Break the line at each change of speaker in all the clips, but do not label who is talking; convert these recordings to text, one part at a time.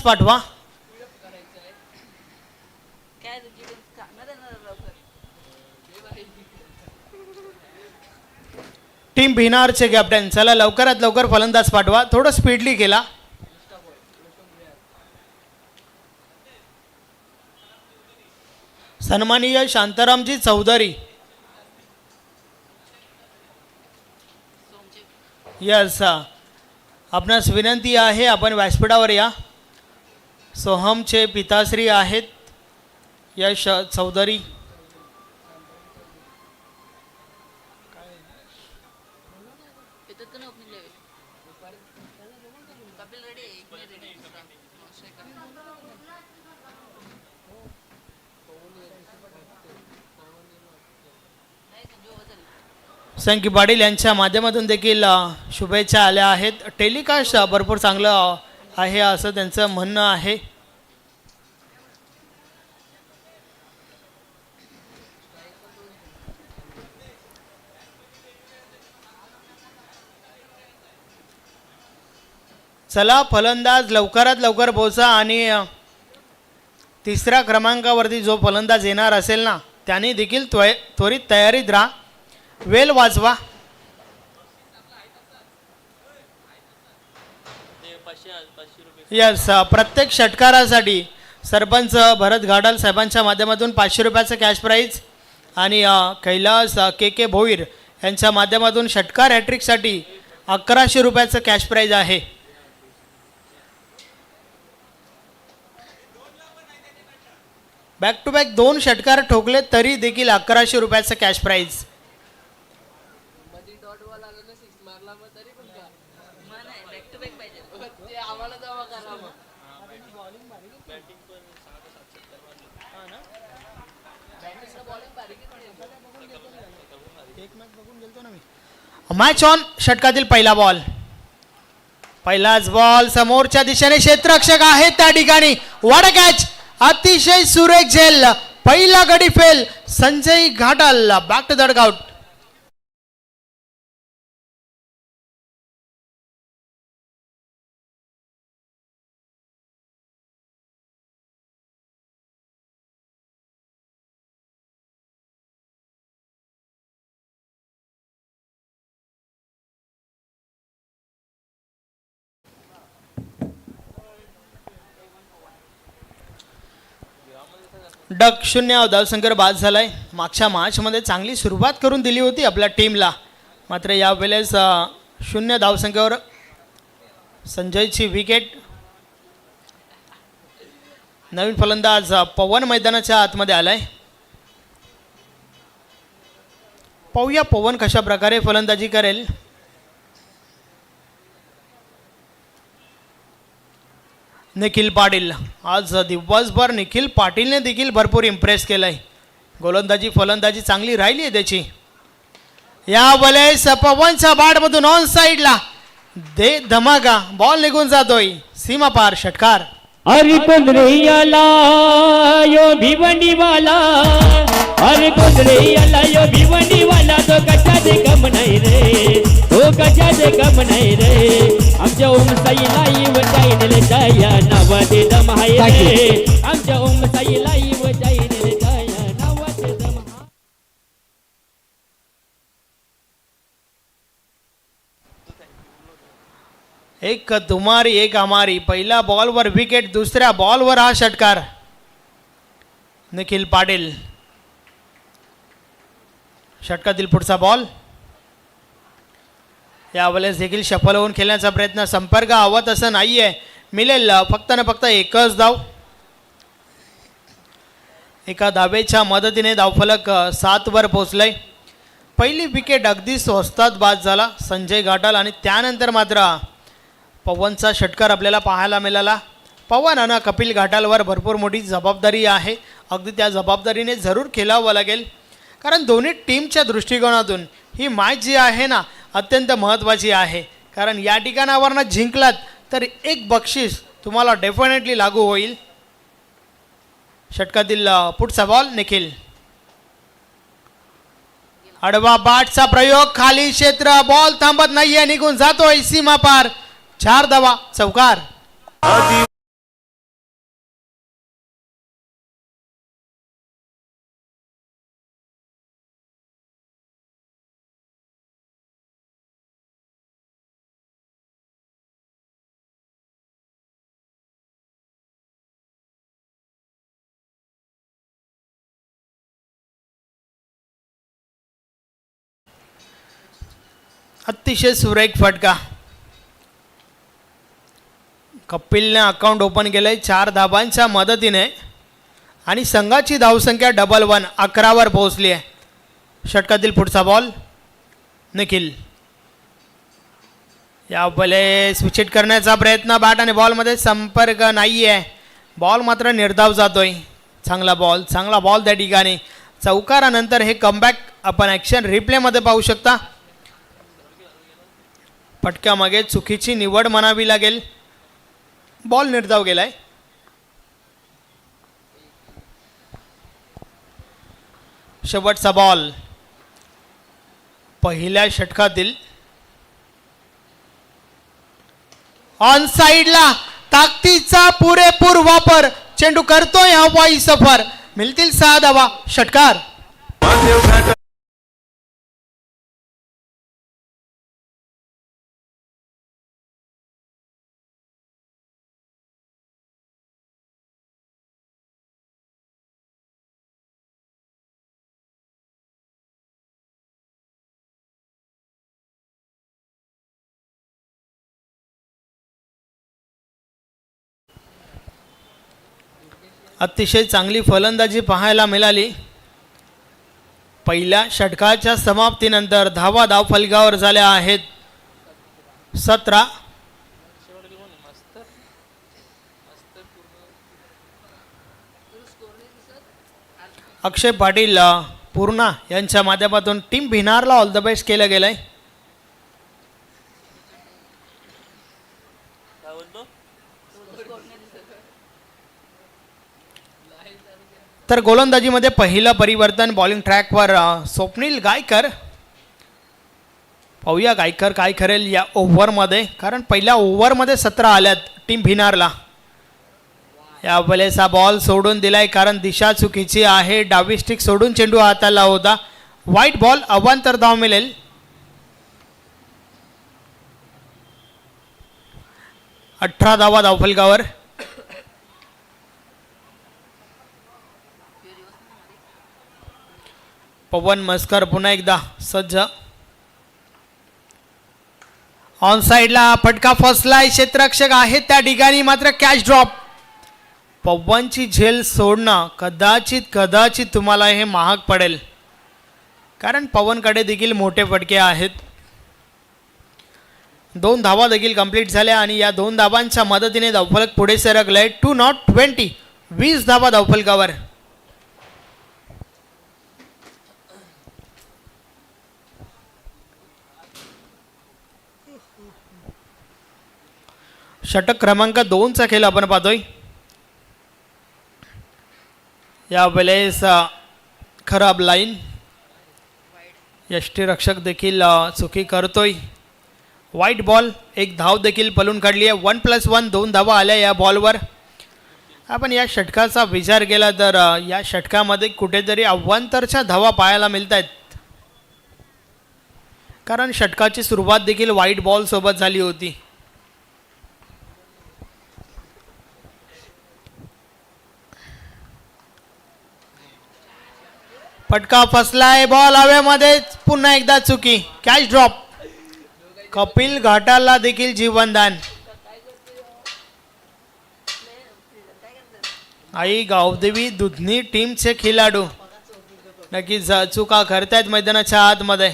पाठवा. Team भिनारचे captain, चला लवकरात लवकर फलंदाज पाठवा. थोडं स्पीडली केला. सन्माननीय शांतारामजी चौधरी, यस, आपणास विनंती आहे आपण व्यासपीठावर या. सोहमचे पिताश्री आहेत यश चौधरी. संकी पाटील यांच्या माध्यमातून देखील शुभेच्छा आल्या आहेत. टेलिकास्ट भरपूर चांगलं आहे असं त्यांचं म्हणणं आहे. चला फलंदाज लवकरात लवकर पोहोचा आणि तिसऱ्या क्रमांकावरती जो फलंदाज येणार असेल ना त्याने देखील त्वरित तयारीत राहा. वेल वाजवा. यस, प्रत्येक षटकारासाठी सरपंच भरत घाटाल साहेबांच्या माध्यमातून 500 रुपयाचं कॅश प्राईज आणि कैलास के भोईर यांच्या माध्यमातून षटकार हॅट्रिकसाठी 1100 रुपयाचं कॅश प्राईज आहे. बॅक टू बॅक 2 षटकार ठोकले तरी देखील 1100 रुपयाचं कॅश प्राईज. Match on. षटकातील पहिला बॉल, पहिलाच बॉल समोरच्या दिशेने क्षेत्ररक्षक आहेत त्या ठिकाणी. वाडा कॅच, अतिशय सुरेख झेल. पहिला गडी फेल. Sanjay Ghatal back to the dugout. Duck 0 धावसंख्येवर बाद झालाय. मागच्या मॅचमध्ये चांगली सुरुवात करून दिली होती आपल्या टीमला, मात्र यावेळेस 0 धावसंख्येवर संजयची विकेट. नवीन फलंदाज पवन मैदानाच्या आतमध्ये आलाय. पाहूया पवन कशा प्रकारे फलंदाजी करेल. निखिल पाटील, आज दिवसभर निखिल पाटीलने देखील भरपूर इम्प्रेस केलंय. गोलंदाजी फलंदाजी चांगली राहिली आहे त्याची. यावेळेस पवनच्या बॅटमधून ऑन साइडला दे धमाका. बॉल निघून जातोय सीमा पार. षटकार.
अरे कुंदरेयाला यो भिवंडी वाला, अरे कुंदरेयाला यो भिवंडी वाला, तो कशाचे कम नाही रे, तो कशाचे कम नाही रे. आमच्या ओमसाईला येव जाईन जाया नावाचे दम हाय रे, आमच्या ओमसाईला येव जाईन जाया नावाचे दम.
एक तुम्हारी एक हमारी. पहिल्या बॉलवर विकेट, दुसऱ्या बॉलवर हा षटकार. निखिल पाटील. षटकातील पुढचा बॉल. यावेळेस देखील सफल होऊन खेळण्याचा प्रयत्न. संपर्क हवा तसं नाहीये. मिळेल फक्त ना फक्त एकच धाव. एका धावेच्या मदतीने धावफलक 7 वर पोहोचलंय. पहिली विकेट अगदी स्वस्तात बाद झाला संजय घाटाल आणि त्यानंतर मात्र पवनचा षटकार आपल्याला पाहायला मिळाला. पवन आणि कपिल घाटालवर भरपूर मोठी जबाबदारी आहे. अगदी त्या जबाबदारीने जरूर खेळावं लागेल, कारण दोन्ही टीमच्या दृष्टिकोनातून ही मॅच जी आहे ना अत्यंत महत्त्वाची आहे. कारण या ठिकाणावरनं जिंकलात तर एक बक्षीस तुम्हाला डेफिनेटली लागू होईल. षटकातील पुढचा बॉल. निखिल. आडवा बाटचा प्रयोग, खाली क्षेत्र. बॉल थांबत नाहीये, निघून जातोय सीमा पार. 4 धावा. चौकार. अतिशय सुरेख फटका. कपिलने अकाउंट ओपन केलंय 4 धाबांच्या मदतीने आणि संघाची धावसंख्या 11 11वर पोहोचली आहे. षटकातील पुढचा बॉल निखिल. या पहिले स्विचिट करण्याचा प्रयत्न, बॅट आणि बॉलमध्ये संपर्क नाही आहे. बॉल मात्र निर्धाव जातोय. चांगला बॉल त्या ठिकाणी. चौकारानंतर हे कमबॅक आपण ॲक्शन रिप्लेमध्ये पाहू शकता. फटक्यामागे चुकीची निवड म्हणावी लागेल. बॉल निर्धाव गेलाय. शेवटचा बॉल पहिल्या षटकातील. ऑन साइडला ताकदीचा पुरेपूर वापर. चेंडू करतोय हवाई सफर. मिळतील 6 धावा. षटकार. अतिशय चांगली फलंदाजी पाहायला मिळाली. पहिल्या षटकाच्या समाप्तीनंतर धावा धावफलकावर झाल्या आहेत 17. अक्षय पाटील पूर्णा यांच्या माध्यमातून टीम भिनारला ऑल द बेस्ट केलं गेलंय. तर गोलंदाजीमध्ये पहिलं परिवर्तन बॉलिंग ट्रॅकवर स्वप्नील गायकर. पाहूया गायकर काय करेल या ओव्हरमध्ये, कारण पहिल्या ओव्हरमध्ये 17 आल्यात टीम भिनारला. या वेळेस हा बॉल सोडून दिलाय कारण दिशा चुकीची आहे. डावी स्टिक सोडून चेंडू हाताला होता. वाईट बॉल. अवांतर धाव मिळेल. 18 धावा धावफलकावर. पवन मस्कर पुन्हा एकदा सज्ज. ऑन साइडला फटका फसलाय. क्षेत्ररक्षक आहेत त्या ठिकाणी, मात्र कॅच ड्रॉप. पवनची झेल सोडणं कदाचित तुम्हाला हे महाग पडेल, कारण पवनकडे देखील मोठे फटके आहेत. 2 धावा देखील कंप्लीट झाल्या आणि या 2 धावांच्या मदतीने धावफलक पुढे सरकलंय. 2-20 20 धावा धावफलकावर. षटक क्रमांक 2चा खेळ आपण पाहतोय. या वेळेस खराब लाईन. यष्टीरक्षक देखील चुकी करतोय. वाईट बॉल. 1 धाव देखील पलून काढली आहे. 1+1 2 धावा आल्या या बॉलवर. आपण या षटकाचा विचार केला तर या षटकामध्ये कुठेतरी अवांतरच्या धावा पाहायला मिळत आहेत, कारण षटकाची सुरुवात देखील वाईट बॉल सोबत झाली होती. फटका फसलाय. बॉल हवेमध्ये. पुन्हा एकदा चुकी. Catch drop. कपिल घाटाला देखील जीवनदान. आई गावदेवी दुधनी टीमचे खेळाडू नक्कीच चुका करतायत मैदानाच्या आतमध्ये.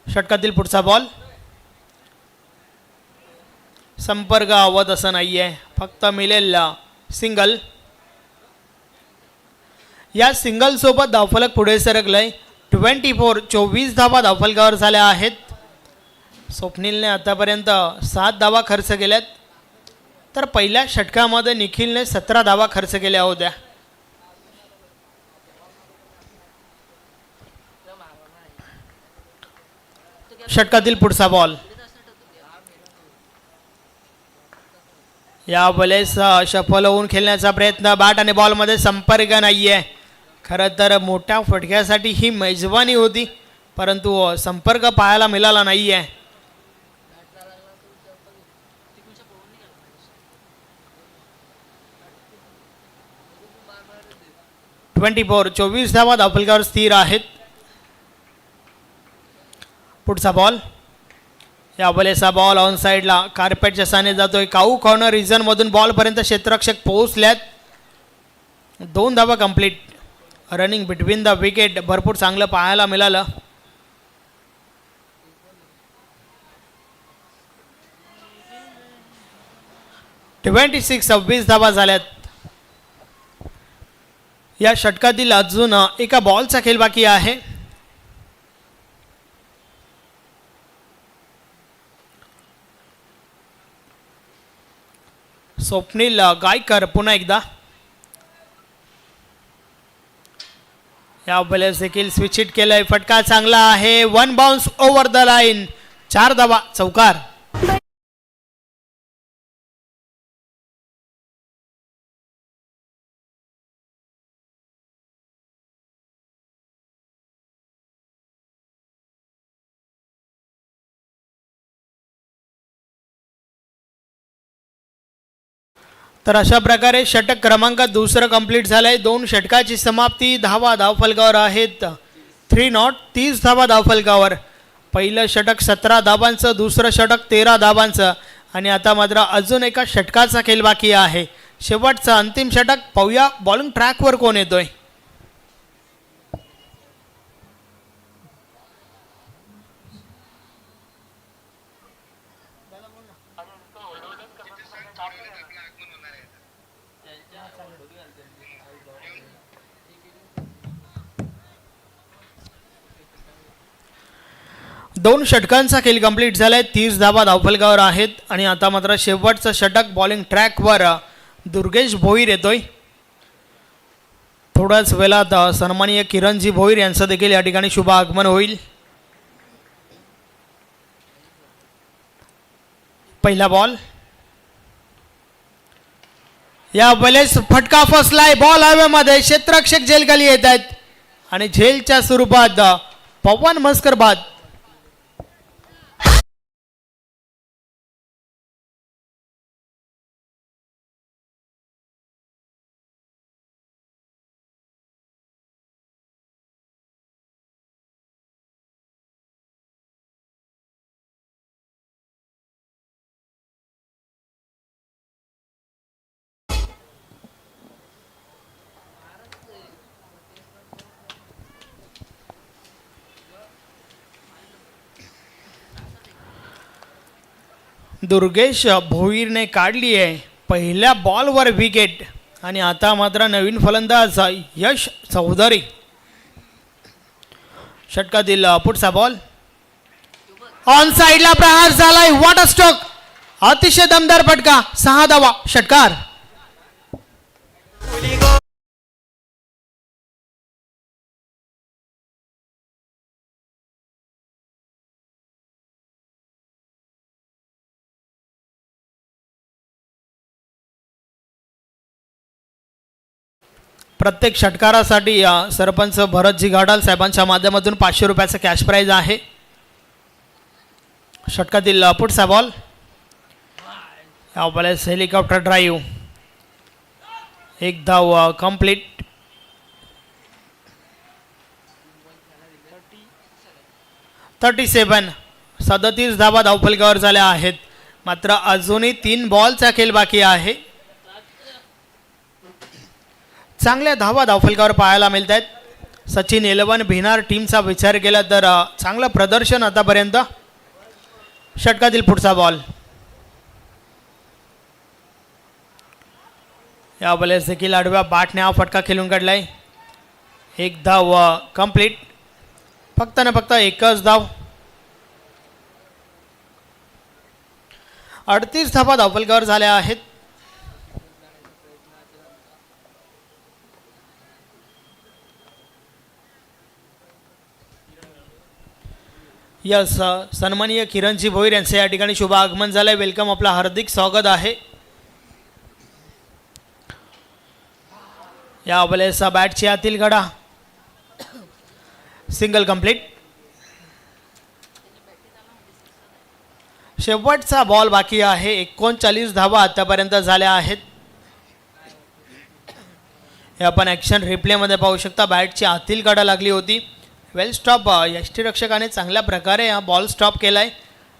षटकातील पुढचा बॉल. संपर्क आवत असं नाही आहे, फक्त मिळेल सिंगल. या सिंगल सोबत धावफलक पुढे सरकलंय. 24 धावा धावफलकावर झाल्या आहेत. स्वप्नीलने आतापर्यंत 7 धावा खर्च केल्यात, तर पहिल्या षटकामध्ये निखिलने 17 धावा खर्च केल्या होत्या. षटकातील पुढचा बॉल. या वेळेस सफल होऊन खेळण्याचा प्रयत्न. बॅट आणि बॉलमध्ये संपर्क नाही आहे. खरं तर मोठ्या फटक्यासाठी ही मेजवानी होती, परंतु संपर्क पाहायला मिळाला नाही आहे. 24 धावा धावफलकावर स्थिर आहेत. पुढचा बॉल, या बॉलेचा बॉल ऑन साईडला कार्पेटच्या साने जातोय. काऊ कॉर्नर रिझन मधून बॉलपर्यंत क्षेत्ररक्षक पोहोचल्यात. 2 धावा complete. Running between the wicket भरपूर चांगलं पाहायला मिळालं. (26) धावा झाल्यात. या षटकातील अजून एका बॉलचा खेळ बाकी आहे. स्वप्नील गायकर पुन्हा एकदा. या बॉलर्स देखील स्विच हिट केलंय. फटका चांगला आहे. 1 बाउन्स ओव्हर द लाईन. 4 धावा चौकार. तर अशा प्रकारे षटक क्रमांक 2 कंप्लीट झालंय. 2 षटकाची समाप्ती. धावा धावफलकावर आहेत 3 नॉट. 30 धावा धावफलकावर. पहिलं षटक 17 धावांचं, दुसरं षटक 13 धावांचं आणि आता मात्र अजून एका षटकाचा खेळ बाकी आहे. शेवटचं अंतिम षटक. पाहूया बॉलिंग ट्रॅकवर कोण येतोय. दोन षटकांचा खेळ कंप्लीट झालाय. 30 धावा धावफलकावर आहेत आणि आता मात्र शेवटचं षटक. बॉलिंग ट्रॅकवर दुर्गेश भोईर येतोय. थोड्याच वेळात सन्माननीय किरणजी भोईर यांचं देखील या ठिकाणी शुभ आगमन होईल. पहिला बॉल, या बॉलेस फटका फसलाय. बॉल हवेमध्ये. क्षेत्ररक्षक झेलखाली येत आहेत आणि झेलच्या स्वरूपात पवन मस्कर बाद. दुर्गेश भोईरने काढली आहे पहिल्या बॉलवर विकेट आणि आता मात्र नवीन फलंदाज यश चौधरी. षटकातील पुढचा बॉल ऑन साइडला प्रहार झालाय. What a stroke. अतिशय दमदार फटका. 6 धावा षटकार. प्रत्येक षटकारासाठी सरपंच भरतजी घाडाल साहेबांच्या माध्यमातून 500 रुपयाचं कॅश प्राइज आहे. षटकातील पुढचा बॉल, या बॉलेस हेलिकॉप्टर ड्राईव्ह. 1 धाव कंप्लीट. (37) 37 धावा धावफलकावर झाल्या आहेत. मात्र अजूनही 3 बॉलचा खेळ बाकी आहे. चांगल्या धावा धावफलकावर पाहायला मिळत आहेत. सचिन 11 भिनार टीमचा विचार केला तर चांगलं प्रदर्शन आतापर्यंत. षटकातील पुढचा बॉल, या बॉलेस देखील आडव्या बॅटने हा फटका खेळून काढलाय. 1 धाव कंप्लीट. फक्त ना फक्त एकच धाव. 38 धावा धावफलकावर झाल्या आहेत. यस, सन्माननीय किरणजी भोईर यांचे या ठिकाणी शुभ आगमन झालंय. वेलकम, आपला हार्दिक स्वागत आहे. या बॉलेचा बॅटची आतील घडा. Single complete. शेवटचा बॉल बाकी आहे. 39 धावा आतापर्यंत झाल्या आहेत. हे आपण ॲक्शन रिप्लेमध्ये पाहू शकता. बॅटची आतील काढा लागली होती. वेल स्टॉप. यष्टीरक्षकाने चांगल्या प्रकारे हा बॉल स्टॉप केला आहे.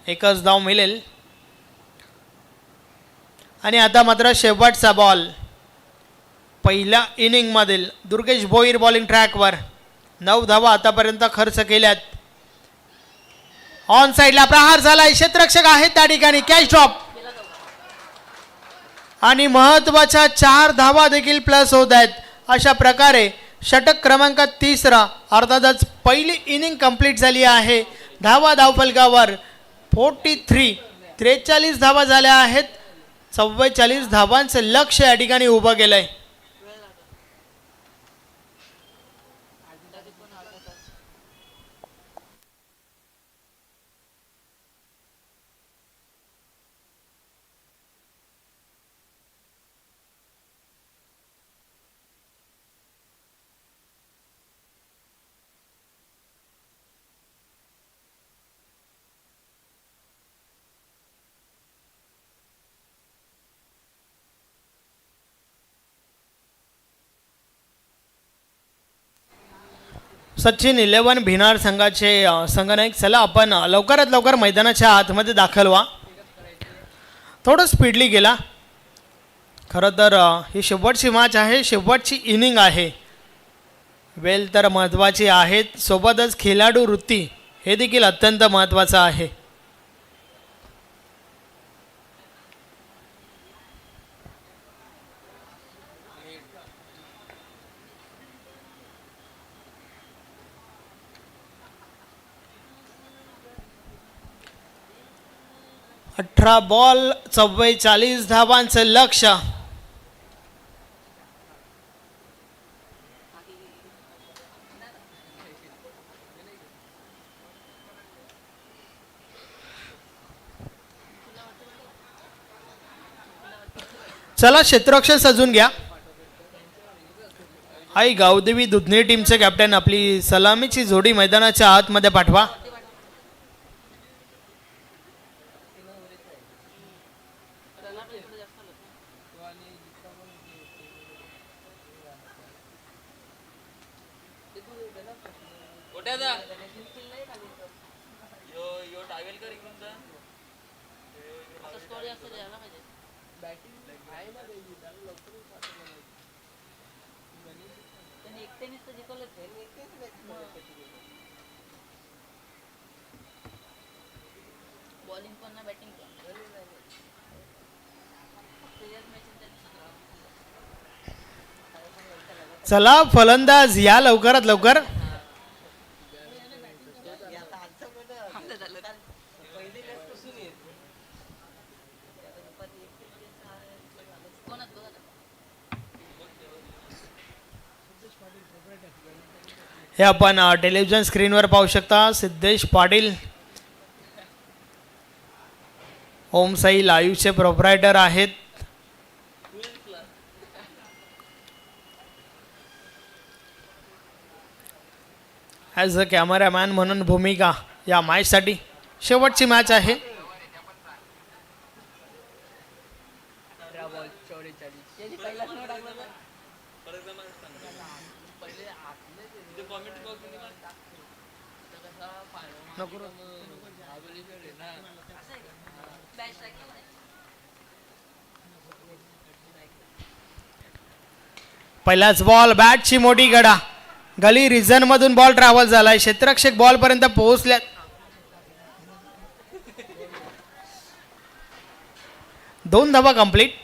एकच धाव मिळेल. आणि आता मात्र शेवटचा बॉल पहिल्या इनिंगमधील दुर्गेश भोईर बॉलिंग ट्रॅकवर. 9 धावा आतापर्यंत खर्च केल्यात. ऑन साईडला प्रहार झालाय. क्षेत्ररक्षक आहेत त्या ठिकाणी. कॅच ड्रॉप आणि महत्वाच्या 4 धावा देखील प्लस होत आहेत. अशा प्रकारे षटक क्रमांक 3 अर्थातच पहिली इनिंग कंप्लीट झाली आहे. धावफलकावर 43 धावा झाल्या आहेत. 44 धावांचं लक्ष या ठिकाणी उभं केलंय. सचिन 11 भिनार संघाचे संघनायक. चला आपण लवकरात लवकर मैदानाच्या आतमध्ये दाखल व्हा. थोडं स्पीडली गेला. खरं तर ही शेवटची मॅच आहे. शेवटची इनिंग आहे. वेल तर महत्त्वाची आहेत. सोबतच खेळाडू वृत्ती हे देखील अत्यंत महत्त्वाचं आहे. अठरा बॉल 44 धावांचं लक्ष. चला क्षेत्ररक्षण सजून घ्या. आई गावदेवी दुधनी टीमचे कॅप्टन आपली सलामीची जोडी मैदानाच्या आतमध्ये पाठवा. चला फलंदाज या लवकरात लवकर. हे आपण टेलिव्हिजन स्क्रीनवर पाहू शकता. सिद्धेश पाटील ओम साई लाईव्हचे प्रोप्रायटर आहेत. ॲज अ कॅमेरामॅन म्हणून भूमिका या मॅचसाठी. शेवटची मॅच आहे. पहिलाच बॉल बॅटची मोठी गडा. गली रिझन मधून बॉल ट्रॅव्हल झालाय. क्षेत्ररक्षक बॉल पर्यंत पोहोचल्यात. दोन धावा कंप्लीट.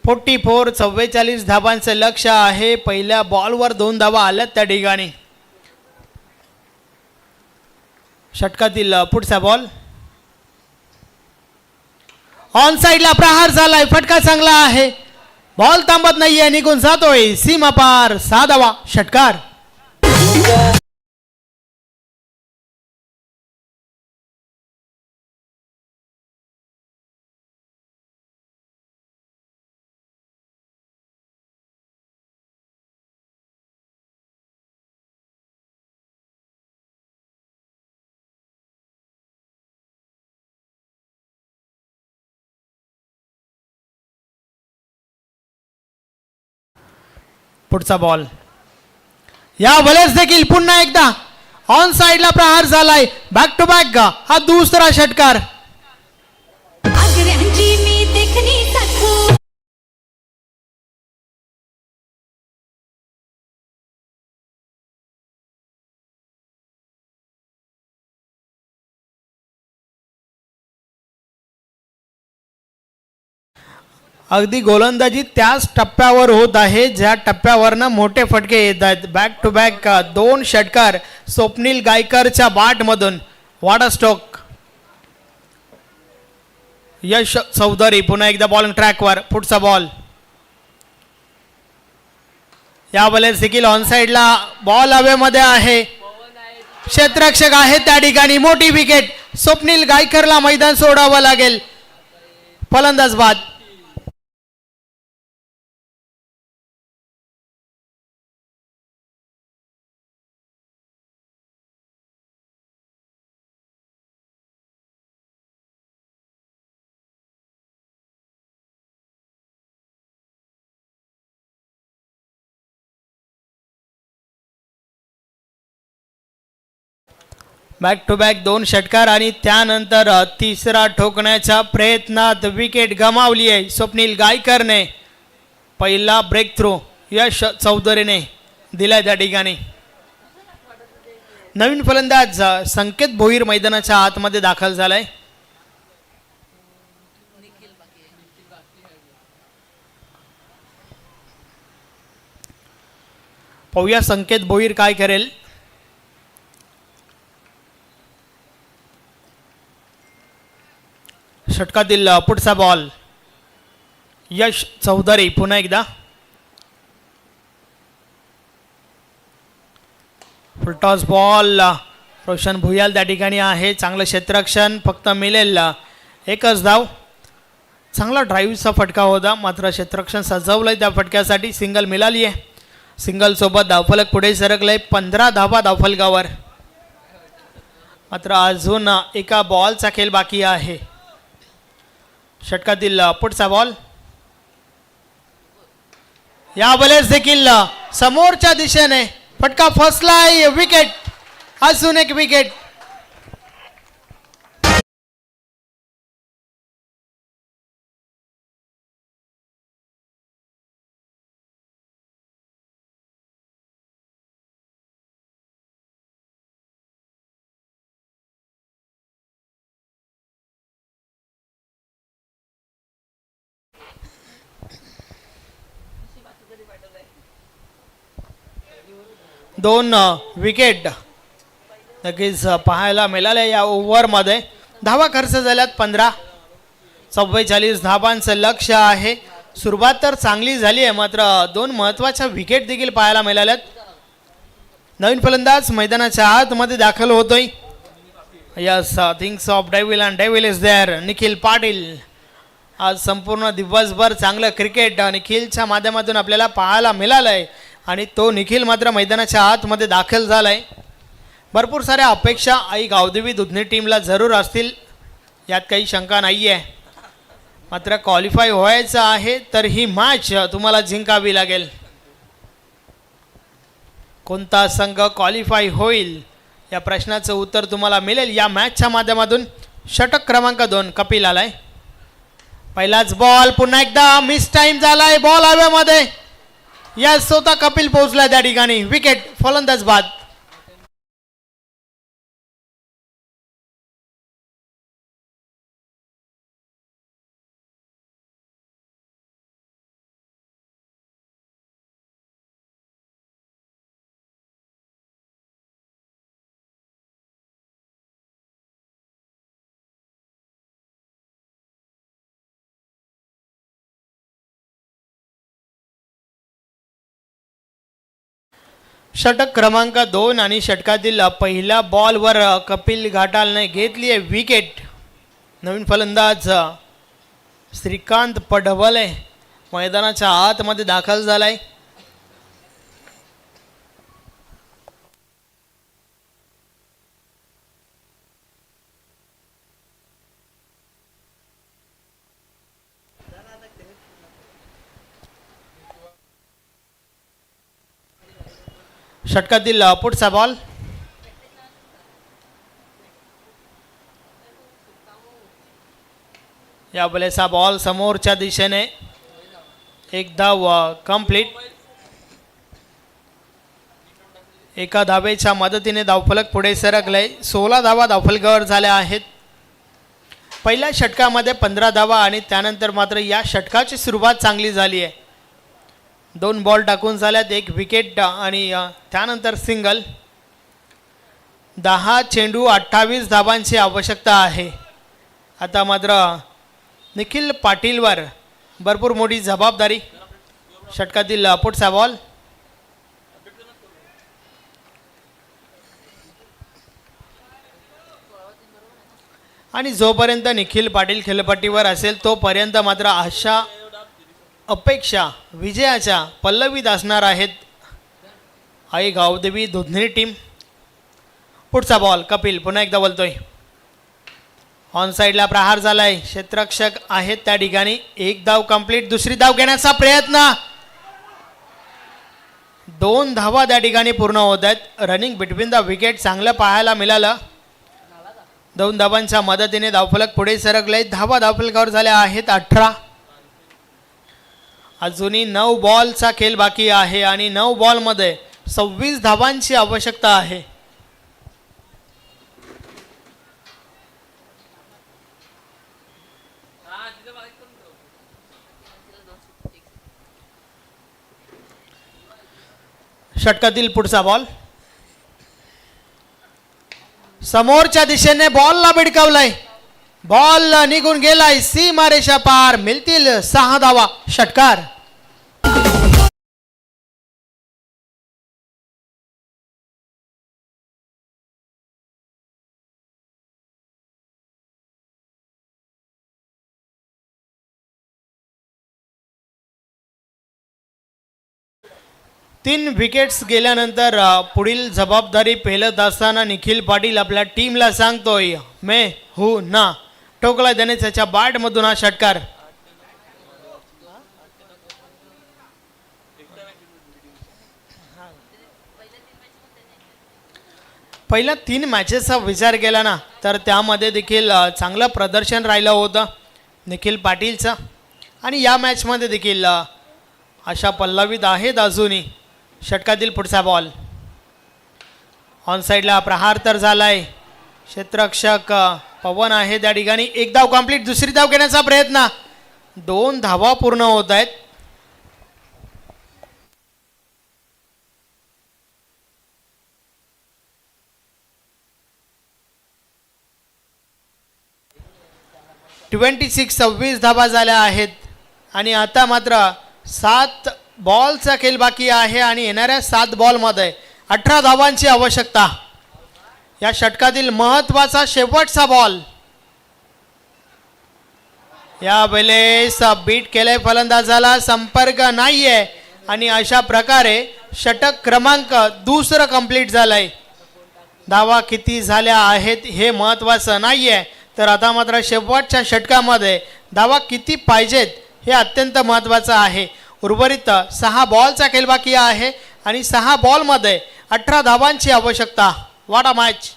फोर्टी 44 धावांचं लक्ष आहे. पहिल्या बॉलवर 2 धावा आल्यात त्या ठिकाणी. षटकातील पुढचा बॉल ऑन साईडला प्रहार झालाय. फटका चांगला आहे. बॉल थांबत नाहीये. निघून जातोय सीमा पार. 6 धावा. षटकार. पुढचा बॉल या वेळेस देखील पुन्हा एकदा ऑन साइडला प्रहार झालाय. बॅक टू बॅक हा दुसरा षटकार.
आगऱ्यांची मी देखणी साखू
अगदी गोलंदाजी त्याच टप्प्यावर होत आहे ज्या टप्प्यावरनं मोठे फटके येत आहेत. बॅक टू बॅक 2 षटकार स्वप्नील गायकरच्या बॅट मधून. वाडा स्ट्रोक. यश चौधरी पुन्हा एकदा बॉलिंग ट्रॅकवर. पुढचा बॉल या वेळेस देखील ऑन साइडला बॉल हवेमध्ये आहे. क्षेत्ररक्षक आहे त्या ठिकाणी. मोठी विकेट. स्वप्नील गायकरला मैदान सोडावं लागेल. फलंदाज बाद. बॅक टू बॅक 2 षटकार आणि त्यानंतर तिसरा ठोकण्याच्या प्रयत्नात विकेट गमावली आहे स्वप्नील गायकरने. पहिला ब्रेक थ्रू यश चौधरीने दिलाय त्या ठिकाणी. नवीन फलंदाज संकेत भोईर मैदानाच्या आतमध्ये दाखल झालाय. पाहूया संकेत भोईर काय करेल. षटकातील पुढचा बॉल यश चौधरी पुन्हा एकदा. Full toss ball. रोशन भुयाल त्या ठिकाणी आहे. चांगलं क्षेत्ररक्षण. फक्त मिळेल एकच धाव. चांगला ड्राईव्हचा फटका होता मात्र क्षेत्ररक्षण सजवलंय त्या फटक्यासाठी. सिंगल मिळाली आहे. सिंगल सोबत धावफलक पुढे सरकलंय. 15 धावा धावफलकावर. मात्र अजून एका बॉलचा खेळ बाकी आहे. षटकातील पुढचा बॉल या वेळेस देखील समोरच्या दिशेने फटका फसलाय. विकेट. अजून एक विकेट. दोन विकेट नक्कीच पाहायला मिळाले या ओव्हरमध्ये. धावा खर्च झाल्यात 15. 44 धावांचं लक्ष आहे. सुरुवात तर चांगली झाली आहे मात्र 2 महत्त्वाच्या विकेट देखील पाहायला मिळाल्यात. नवीन फलंदाज मैदानाच्या आतमध्ये दाखल होतोय. Yes things of devil and devil is there. Nikhil Patil. आज संपूर्ण दिवसभर चांगलं क्रिकेट निखिलच्या माध्यमातून आपल्याला पाहायला मिळालं आहे आणि तो निखिल मात्र मैदानाच्या आतमध्ये दाखल झालाय. भरपूर साऱ्या अपेक्षा आई गावदेवी दुधनी टीमला जरूर असतील यात काही शंका नाही आहे. मात्र क्वालिफाय व्हायचं आहे तर ही मॅच तुम्हाला जिंकावी लागेल. कोणता संघ क्वालिफाय होईल या प्रश्नाचं उत्तर तुम्हाला मिळेल या मॅचच्या माध्यमातून. षटक क्रमांक 2 कपिल आलाय. पहिलाच बॉल पुन्हा एकदा मिस टाइम झालाय. बॉल हवेमध्ये. या स्वतः कपिल पोहोचला त्या ठिकाणी. विकेट. फलंदाज बाद. षटक क्रमांक 2 आणि षटकातील पहिल्या बॉलवर कपिल घाटालने घेतली आहे विकेट. नवीन फलंदाज श्रीकांत पडवले मैदानाच्या आतमध्ये दाखल झालाय. षटकातील पुढचा बॉल. या वेळेचा बॉल समोरच्या दिशेने. एक धाव कंप्लीट. एका धावेच्या मदतीने धावफलक पुढे सरकलंय. 16 धावा धावफलकावर झाल्या आहेत. पहिल्या षटकामध्ये 15 धावा आणि त्यानंतर मात्र या षटकाची सुरुवात चांगली झाली आहे. 2 बॉल टाकून झाल्यात, 1 विकेट आणि त्यानंतर सिंगल. 10 चेंडू 28 धावांची आवश्यकता आहे. आता मात्र निखिल पाटीलवर भरपूर मोठी जबाबदारी. षटकातील पुढचा बॉल. आणि जोपर्यंत निखिल पाटील खेळपट्टीवर असेल तोपर्यंत मात्र आशा अपेक्षा विजयाच्या पल्लवीत असणार आहेत आई गावदेवी दुधनी टीम. पुढचा बॉल. कपिल पुन्हा एकदा बोलतोय. ऑन साईडला प्रहार झालाय. क्षेत्ररक्षक आहेत त्या ठिकाणी. 1 धाव कंप्लीट. दुसरी धाव घेण्याचा प्रयत्न. 2 धावा त्या ठिकाणी पूर्ण होत आहेत. रनिंग बिटवीन द विकेट चांगलं पाहायला मिळालं. 2 धावांच्या मदतीने धावफलक पुढे सरकले. धावा धावफलकावर झाल्या आहेत 18. अजूनही 9 बॉलचा खेळ बाकी आहे आणि 9 बॉलमध्ये 26 धावांची आवश्यकता आहे. षटकातील पुढचा बॉल. समोरच्या दिशेने बॉलला भिडकावलाय. बॉल निघून गेलाय सीमारेषा पार. मिळतील 6 धावा. षटकार. तीन विकेट्स गेल्यानंतर पुढील जबाबदारी पेलत असताना निखिल पाटील आपल्या टीमला सांगतोय मैं हूं ना. टोकला देणे त्याच्या बॅटमधून हा षटकार. पहिल्या 3 मॅचेसचा विचार केला ना तर त्यामध्ये देखील चांगलं प्रदर्शन राहिलं होतं निखिल पाटीलचं. आणि या मॅचमध्ये देखील आशा पल्लवीत आहेत अजूनही. षटकातील पुढचा बॉल. ऑन साईडला प्रहार तर झालाय. क्षेत्ररक्षक पवन आहे त्या ठिकाणी. 1 धाव कंप्लीट. दुसरी धाव घेण्याचा प्रयत्न. 2 धावा पूर्ण होत आहेत. (26) 26 धावा झाल्या आहेत आणि आता मात्र 7 बॉलचा खेळ बाकी आहे आणि येणाऱ्या 7 बॉलमध्ये 18 धावांची आवश्यकता. या षटकातील महत्त्वाचा शेवटचा बॉल. या वेळेस बीट केले फलंदाजाला. संपर्क नाहीये आणि अशा प्रकारे षटक क्रमांक 2 कंप्लीट झालाय. धावा किती झाल्या आहेत हे महत्त्वाचं नाहीये तर आता मात्र शेवटच्या षटकामध्ये धावा किती पाहिजेत हे अत्यंत महत्त्वाचं आहे. उर्वरित 6 बॉलचा खेळ बाकी आहे आणि 6 बॉलमध्ये 18 धावांची आवश्यकता. What a match.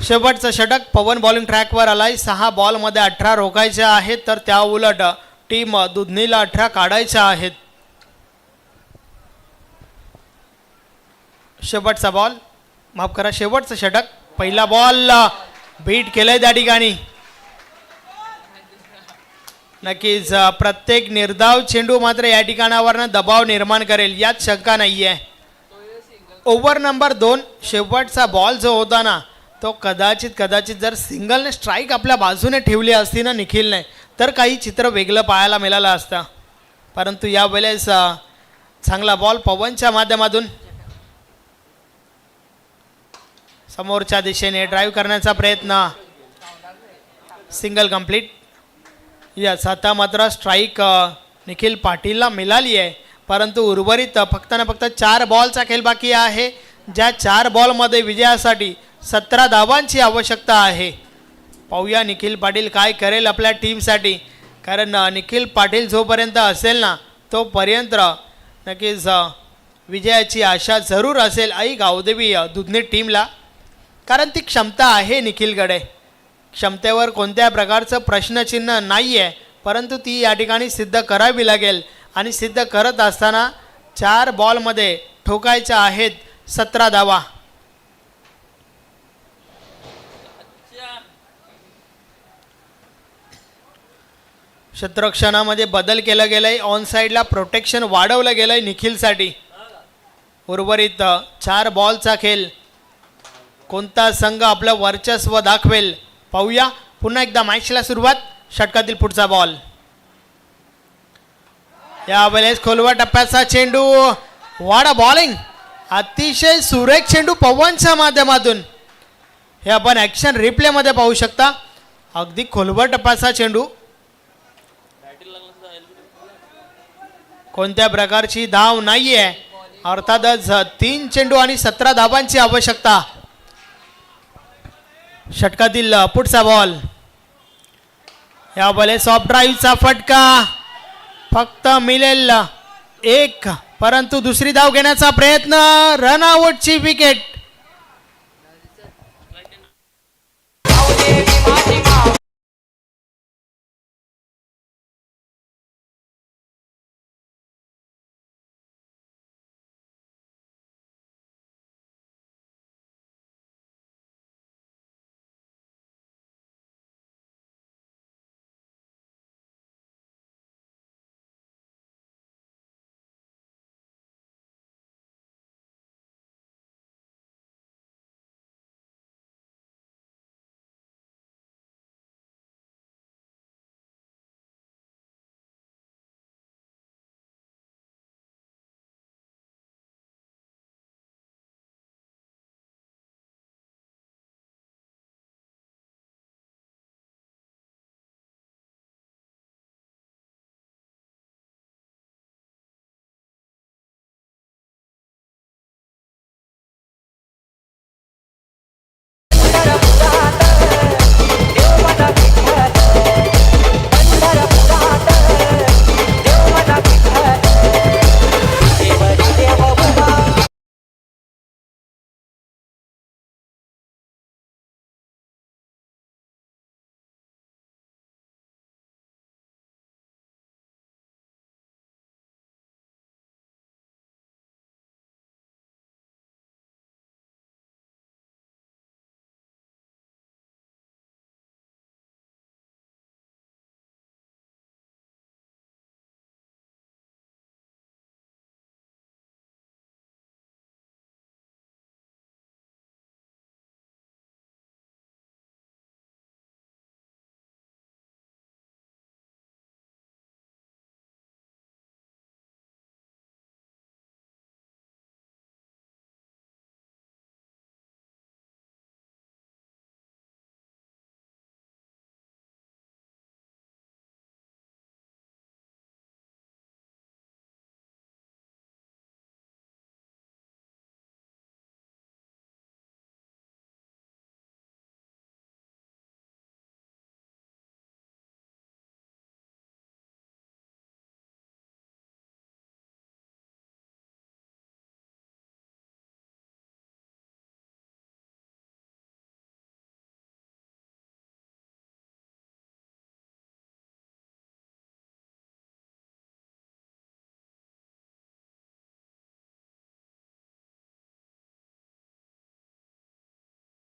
शेवटचं षटक. पवन बॉलिंग ट्रॅकवर आलाय. 6 बॉलमध्ये 18 रोखायचे आहेत तर त्या उलट टीम दुधनीला 18 काढायच्या आहेत. शेवटचा बॉल. माफ करा, शेवटचं षटक. पहिला बॉल बीट केलंय त्या ठिकाणी. नक्कीच प्रत्येक निर्धाव चेंडू मात्र या ठिकाणावरनं दबाव निर्माण करेल यात शंका नाहीये. ओव्हर नंबर 2 शेवटचा बॉल जो होता ना तो कदाचित जर सिंगलने स्ट्राईक आपल्या बाजूने ठेवली असती ना निखिलने, तर काही चित्र वेगळं पाहायला मिळालं असतं. परंतु यावेळेस चांगला बॉल पवनच्या माध्यमातून समोरच्या दिशेने ड्राईव्ह करण्याचा प्रयत्न, सिंगल कंप्लीट. यस, आता मात्र स्ट्राईक निखिल पाटीलला मिळाली आहे. परंतु उर्वरित फक्त ना फक्त 4 बॉलचा खेळ बाकी आहे, ज्या 4 बॉलमध्ये विजयासाठी 17 धावांची आवश्यकता आहे. पाहूया निखिल पाटील काय करेल आपल्या टीमसाठी, कारण निखिल पाटील जोपर्यंत असेल ना तोपर्यंत नक्कीच विजयाची आशा जरूर असेल आई गावदेवी दुधनी टीमला, कारण ती क्षमता आहे निखिलकडे. क्षमतेवर कोणत्या प्रकारचं प्रश्नचिन्ह नाही आहे, परंतु ती या ठिकाणी सिद्ध करावी लागेल. आणि सिद्ध करत असताना 4 बॉलमध्ये ठोकायच्या आहेत 17 धावा. क्षेत्ररक्षणामध्ये बदल केला गेलाय, ऑन साईडला प्रोटेक्शन वाढवलं गेलंय निखिलसाठी. उर्वरित 4 बॉलचा खेळ, कोणता संघ आपलं वर्चस्व दाखवेल पाहूया. पुन्हा एकदा मॅचला सुरुवात. षटकातील पुढचा बॉल, यावेळेस खोलवा टप्प्याचा चेंडू, वाडा बॉलिंग, अतिशय सुरेख चेंडू पवनच्या माध्यमातून. हे आपण ॲक्शन रिप्लेमध्ये पाहू शकता. अगदी खोलवर टप्प्याचा चेंडू, कोणत्या प्रकारची धाव नाही आहे. अर्थातच 3 चेंडू आणि 17 धावांची आवश्यकता. षटकातील पुढचा बॉल, यावेळेस सॉफ्ट ड्राईव्हचा फटका, फक्त मिळेल 1, परंतु दुसरी धाव घेण्याचा प्रयत्न, रनआउटची विकेट.